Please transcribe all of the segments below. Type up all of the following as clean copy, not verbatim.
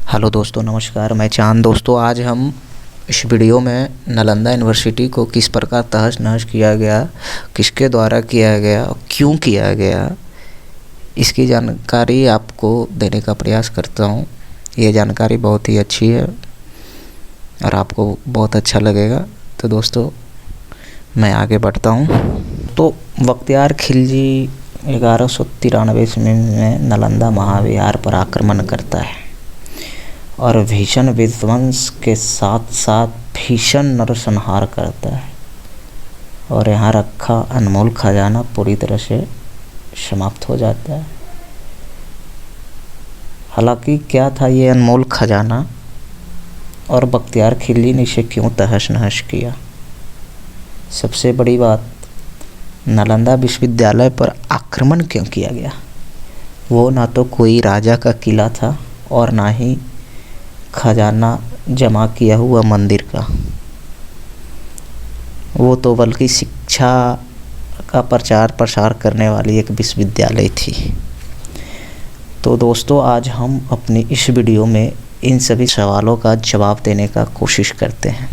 Hello दोस्तों, नमस्कार। मैं चांद। दोस्तों, आज हम इस वीडियो में नालंदा यूनिवर्सिटी को किस प्रकार तहस नहस किया गया, किसके द्वारा किया गया और क्यों किया गया, इसकी जानकारी आपको देने का प्रयास करता हूँ। ये जानकारी बहुत ही अच्छी है और आपको बहुत अच्छा लगेगा। तो दोस्तों, मैं आगे बढ़ता हूँ। तो बख्तियार खिलजी 1193 ईस्वी में नालंदा महाविहार पर आक्रमण करता है और भीषण विध्वंस के साथ साथ भीषण नरसंहार करता है और यहाँ रखा अनमोल खजाना पूरी तरह से समाप्त हो जाता है। हालांकि क्या था ये अनमोल खजाना और बख्तियार खिलजी ने इसे क्यों तहस नहस किया? सबसे बड़ी बात, नालंदा विश्वविद्यालय पर आक्रमण क्यों किया गया? वो ना तो कोई राजा का किला था और ना ही खजाना जमा किया हुआ मंदिर का, वो तो बल्कि शिक्षा का प्रचार प्रसार करने वाली एक विश्वविद्यालय थी। तो दोस्तों, आज हम अपनी इस वीडियो में इन सभी सवालों का जवाब देने का कोशिश करते हैं।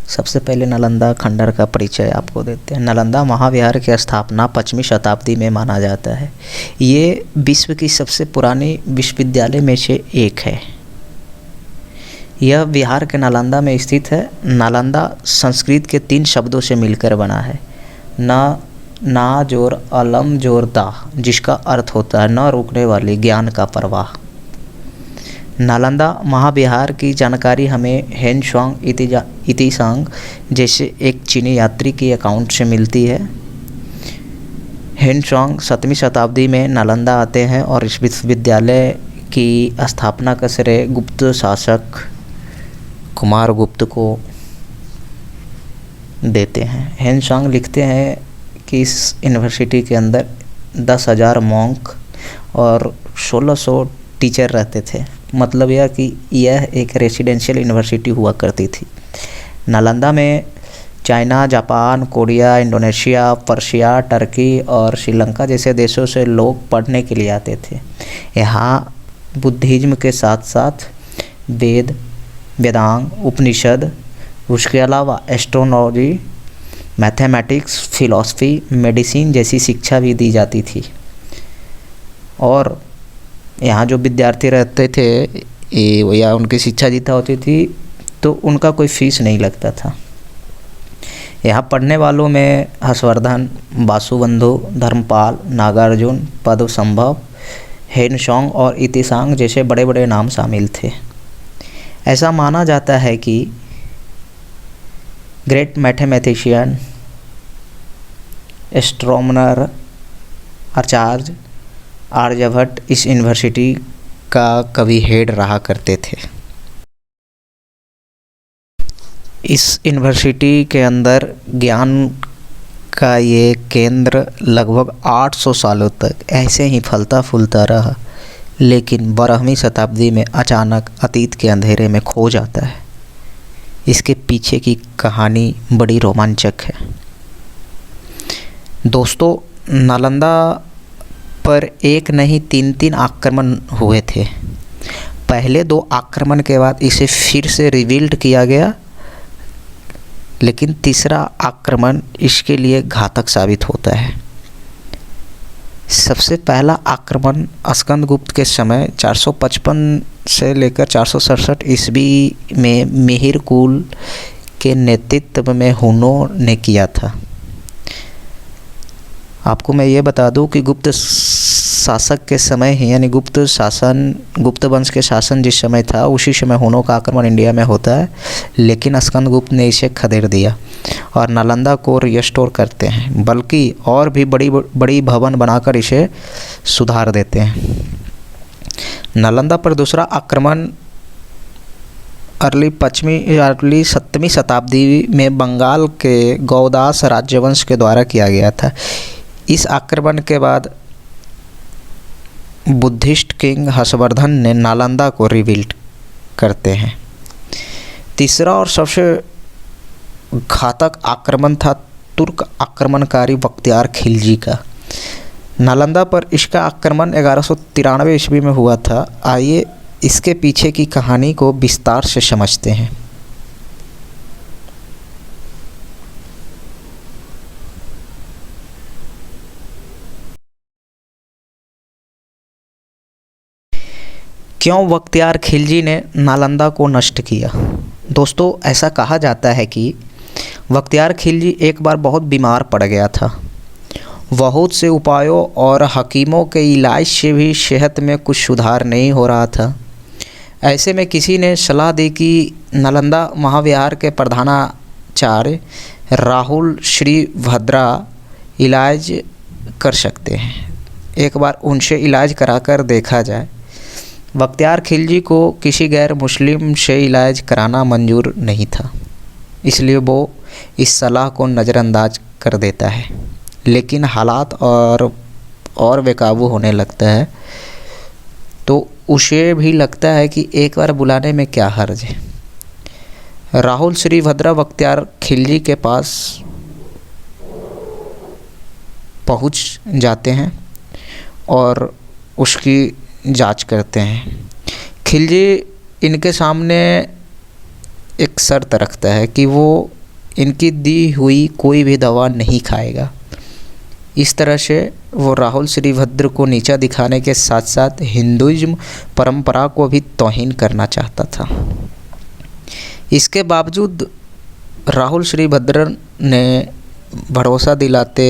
सबसे पहले नालंदा खंडर का परिचय आपको देते हैं। नालंदा महाविहार की स्थापना 5वीं शताब्दी में माना जाता है। ये विश्व की सबसे पुरानी विश्वविद्यालय में से एक है। यह बिहार के नालंदा में स्थित है। नालंदा संस्कृत के 3 शब्दों से मिलकर बना है। ना जोर अलम जोर दा, जिसका अर्थ होता है न रुकने वाली ज्ञान का प्रवाह। नालंदा महाविहार की जानकारी हमें हेन स्वांग इतिसांग जैसे एक चीनी यात्री की अकाउंट से मिलती है। हेन स्वांग 7वीं शताब्दी में नालंदा आते हैं और इस विश्वविद्यालय की स्थापना का श्रेय गुप्त शासक कुमार गुप्त को देते हैं। हेन स्वांग लिखते हैं कि इस यूनिवर्सिटी के अंदर 10,000 मॉन्क और 1600 टीचर रहते थे। मतलब यह कि यह एक रेसिडेंशियल यूनिवर्सिटी हुआ करती थी। नालंदा में China, Japan, Korea, Indonesia, Persia, Turkey और श्रीलंका जैसे देशों से लोग पढ़ने के लिए आते थे। यहाँ बुद्धिज्म के साथ साथ वेदांग, उपनिषद, उसके अलावा एस्ट्रोनॉमी, मैथमेटिक्स, फिलॉसफी, मेडिसिन जैसी शिक्षा भी दी जाती थी। और यहाँ जो विद्यार्थी रहते थे या उनकी शिक्षा जीता होती थी तो उनका कोई फीस नहीं लगता था। यहाँ पढ़ने वालों में हर्षवर्धन, वासुबंधु, धर्मपाल, नागार्जुन, पद्मसंभव, हेनसोंग और इतिसांग जैसे बड़े बड़े नाम शामिल थे। ऐसा माना जाता है कि ग्रेट मैथमेटिशियन, एस्ट्रोनॉमर आर्यभट्ट इस यूनिवर्सिटी का कभी हेड रहा करते थे। इस यूनिवर्सिटी के अंदर ज्ञान का ये केंद्र लगभग 800 सालों तक ऐसे ही फलता फूलता रहा, लेकिन 12वीं शताब्दी में अचानक अतीत के अंधेरे में खो जाता है। इसके पीछे की कहानी बड़ी रोमांचक है। दोस्तों, नालंदा पर एक नहीं 3 आक्रमण हुए थे। पहले 2 आक्रमण के बाद इसे फिर से रिबिल्ड किया गया, लेकिन तीसरा आक्रमण इसके लिए घातक साबित होता है। सबसे पहला आक्रमण स्कंदगुप्त के समय 455 से लेकर 467 ईस्वी में मिहिर कुल के नेतृत्व में हुनों ने किया था। आपको मैं ये बता दूं कि गुप्त शासक के समय ही, यानी गुप्त वंश के शासन जिस समय था उसी समय हुनों का आक्रमण इंडिया में होता है, लेकिन स्कंदगुप्त ने इसे खदेड़ दिया और नालंदा को रिस्टोर करते हैं, बल्कि और भी बड़ी भवन बनाकर इसे सुधार देते हैं। नालंदा पर दूसरा आक्रमण अर्ली 7वीं शताब्दी में बंगाल के गौदास राज्यवंश के द्वारा किया गया था। इस आक्रमण के बाद बुद्धिस्ट किंग हर्षवर्धन ने नालंदा को रिबिल्ड करते हैं। तीसरा और सबसे घातक आक्रमण था तुर्क आक्रमणकारी बख्तियार खिलजी का। नालंदा पर इसका आक्रमण 1193 ईस्वी में हुआ था। आइए इसके पीछे की कहानी को विस्तार से समझते हैं। क्यों बख्तियार खिलजी ने नालंदा को नष्ट किया? दोस्तों, ऐसा कहा जाता है कि बख्तियार खिलजी एक बार बहुत बीमार पड़ गया था। बहुत से उपायों और हकीमों के इलाज से भी सेहत में कुछ सुधार नहीं हो रहा था। ऐसे में किसी ने सलाह दी कि नालंदा महाविहार के प्रधानाचार्य राहुल श्रीभद्रा इलाज कर सकते हैं। एक बार उनसे इलाज कराकर देखा जाए। बख्तियार खिलजी को किसी गैर मुस्लिम से इलाज कराना मंजूर नहीं था, इसलिए वो इस सलाह को नज़रअंदाज कर देता है। लेकिन हालात और बेकाबू होने लगता है, तो उसे भी लगता है कि एक बार बुलाने में क्या हर्ज है। राहुल श्रीभद्रा बख्तियार खिलजी के पास पहुंच जाते हैं और उसकी जांच करते हैं। खिलजी इनके सामने एक शर्त रखता है कि वो इनकी दी हुई कोई भी दवा नहीं खाएगा। इस तरह से वो राहुल श्रीभद्र को नीचा दिखाने के साथ साथ हिंदुइज्म परंपरा को भी तौहीन करना चाहता था। इसके बावजूद राहुल श्रीभद्र ने भरोसा दिलाते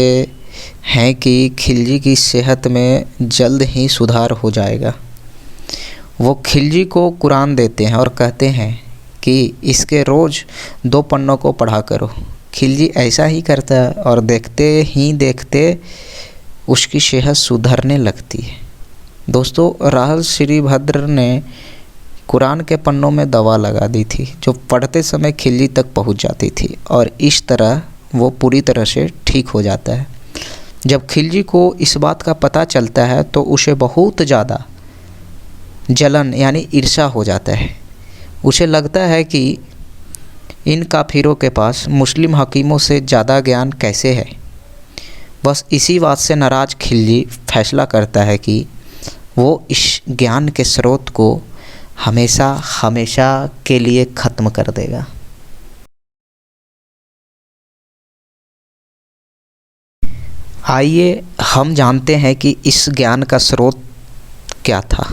हैं कि खिलजी की सेहत में जल्द ही सुधार हो जाएगा। वो खिलजी को कुरान देते हैं और कहते हैं कि इसके रोज़ 2 पन्नों को पढ़ा करो। खिलजी ऐसा ही करता है और देखते ही देखते उसकी सेहत सुधरने लगती है। दोस्तों, राहुल श्रीभद्र ने कुरान के पन्नों में दवा लगा दी थी जो पढ़ते समय खिलजी तक पहुंच जाती थी और इस तरह वो पूरी तरह से ठीक हो जाता है। जब खिलजी को इस बात का पता चलता है तो उसे बहुत ज़्यादा जलन यानी ईर्ष्या हो जाता है। उसे लगता है कि इन काफिरों के पास मुस्लिम हकीमों से ज़्यादा ज्ञान कैसे है। बस इसी बात से नाराज़ खिलजी फैसला करता है कि वो इस ज्ञान के स्रोत को हमेशा हमेशा के लिए ख़त्म कर देगा। आइए हम जानते हैं कि इस ज्ञान का स्रोत क्या था।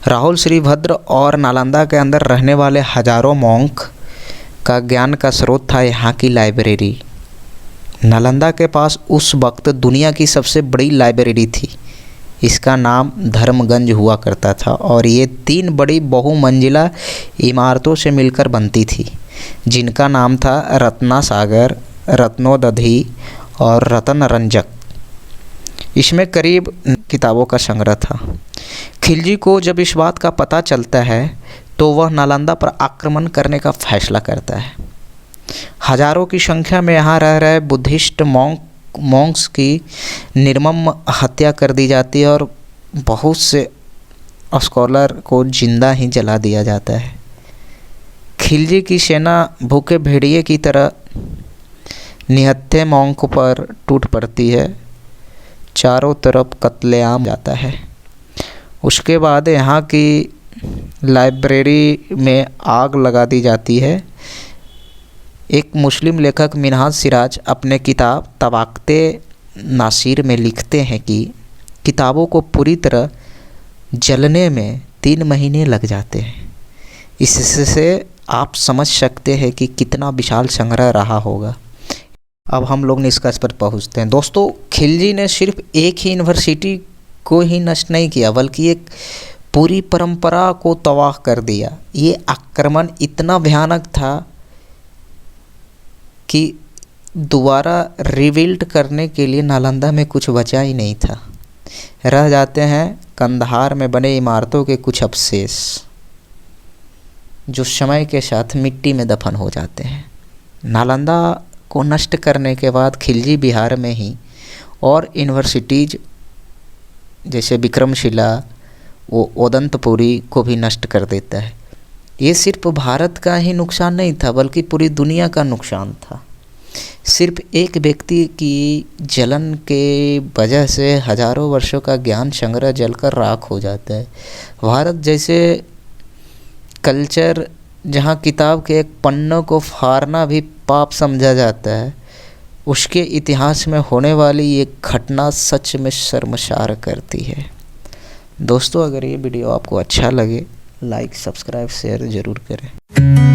राहुल श्रीभद्र और नालंदा के अंदर रहने वाले हजारों मॉन्क का ज्ञान का स्रोत था यहाँ की लाइब्रेरी। नालंदा के पास उस वक्त दुनिया की सबसे बड़ी लाइब्रेरी थी। इसका नाम धर्मगंज हुआ करता था और ये 3 बड़ी बहुमंजिला इमारतों से मिलकर बनती थी, जिनका नाम था रत्नासागर, रत्नोदधि और रतन रंजक। इसमें करीब किताबों का संग्रह था। खिलजी को जब इस बात का पता चलता है तो वह नालंदा पर आक्रमण करने का फैसला करता है। हजारों की संख्या में यहाँ रह रहे बुद्धिस्ट मॉन्क्स की निर्मम हत्या कर दी जाती है और बहुत से स्कॉलर को जिंदा ही जला दिया जाता है। खिलजी की सेना भूखे भेड़िए की तरह निहत्थे मॉन्क पर टूट पड़ती है। चारों तरफ कत्लेआम जाता है। उसके बाद यहाँ की लाइब्रेरी में आग लगा दी जाती है। एक मुस्लिम लेखक मिनहाज सिराज अपने किताब तवाक़ते नासिर में लिखते हैं कि किताबों को पूरी तरह जलने में 3 महीने लग जाते हैं। इससे आप समझ सकते हैं कि कितना विशाल संग्रह रहा होगा। अब हम लोग निष्कर्ष पर पहुंचते हैं। दोस्तों, खिलजी ने सिर्फ एक ही यूनिवर्सिटी को ही नष्ट नहीं किया बल्कि एक पूरी परंपरा को तबाह कर दिया। ये आक्रमण इतना भयानक था कि दोबारा रिबिल्ड करने के लिए नालंदा में कुछ बचा ही नहीं था। रह जाते हैं कंधार में बने इमारतों के कुछ अवशेष जो समय के साथ मिट्टी में दफन हो जाते हैं। नालंदा को नष्ट करने के बाद खिलजी बिहार में ही और यूनिवर्सिटीज़ जैसे विक्रमशिला वो ओदंतपुरी को भी नष्ट कर देता है। ये सिर्फ भारत का ही नुकसान नहीं था बल्कि पूरी दुनिया का नुकसान था। सिर्फ एक व्यक्ति की जलन के वजह से हजारों वर्षों का ज्ञान संग्रह जलकर राख हो जाता है। भारत जैसे कल्चर जहाँ किताब के एक पन्नों को फाड़ना भी पाप समझा जाता है, उसके इतिहास में होने वाली ये घटना सच में शर्मसार करती है। दोस्तों, अगर ये वीडियो आपको अच्छा लगे, लाइक, सब्सक्राइब, शेयर ज़रूर करें।